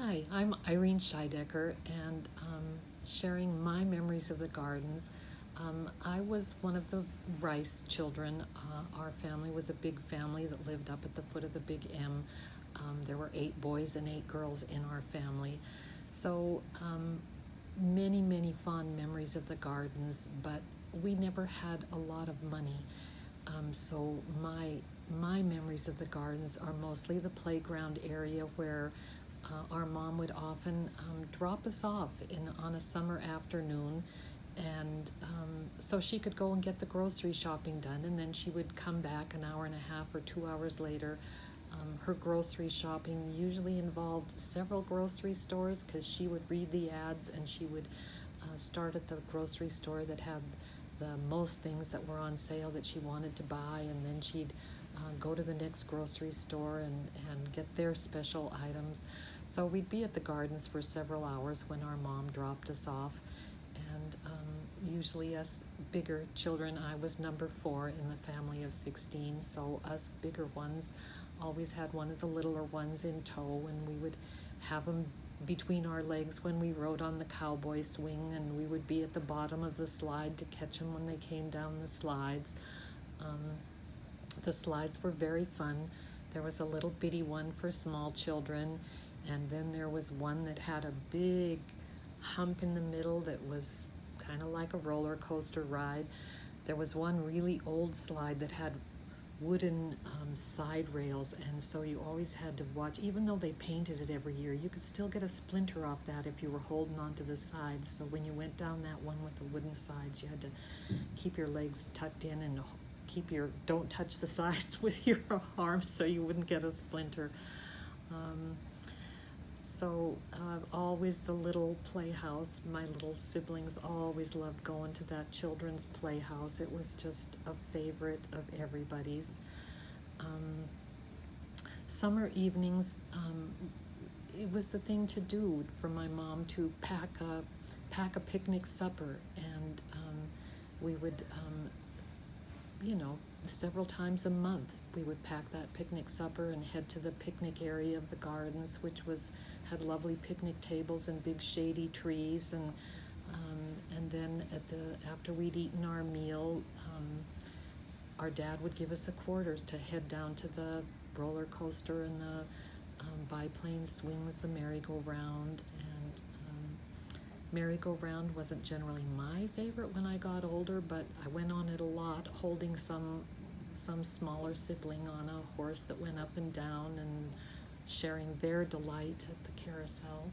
Hi, I'm Irene Scheidecker, and sharing my memories of the gardens. I was one of the Rice children. Our family was a big family that lived up at the foot of the Big M. There were 8 boys and 8 girls in our family. So many, many fond memories of the gardens, but we never had a lot of money. So my memories of the gardens are mostly the playground area where our mom would often drop us off on a summer afternoon, and so she could go and get the grocery shopping done, and then she would come back an hour and a half or 2 hours later. Her grocery shopping usually involved several grocery stores because she would read the ads, and she would start at the grocery store that had the most things that were on sale that she wanted to buy, and then she'd go to the next grocery store and get their special items. So we'd be at the gardens for several hours when our mom dropped us off, and usually us bigger children, I was number 4 in the family of 16, so us bigger ones always had one of the littler ones in tow, and we would have them between our legs when we rode on the cowboy swing, and we would be at the bottom of the slide to catch them when they came down the slides. The slides were very fun. There was a little bitty one for small children, and then there was one that had a big hump in the middle that was kind of like a roller coaster ride. There was one really old slide that had wooden side rails, and so you always had to watch. Even though they painted it every year, you could still get a splinter off that if you were holding onto the sides. So when you went down that one with the wooden sides, you had to keep your legs tucked in and don't touch the sides with your arms so you wouldn't get a splinter. Always the little playhouse. My little siblings always loved going to that children's playhouse. It was just a favorite of everybody's. Summer evenings, it was the thing to do for my mom to pack a picnic supper, and we would several times a month we would pack that picnic supper and head to the picnic area of the gardens, which had lovely picnic tables and big shady trees, and then after we'd eaten our meal, our dad would give us a quarters to head down to the roller coaster and the biplane swings, the merry-go-round. And merry-go-round wasn't generally my favorite when I got older, but I went on it a lot, holding some smaller sibling on a horse that went up and down, and sharing their delight at the carousel.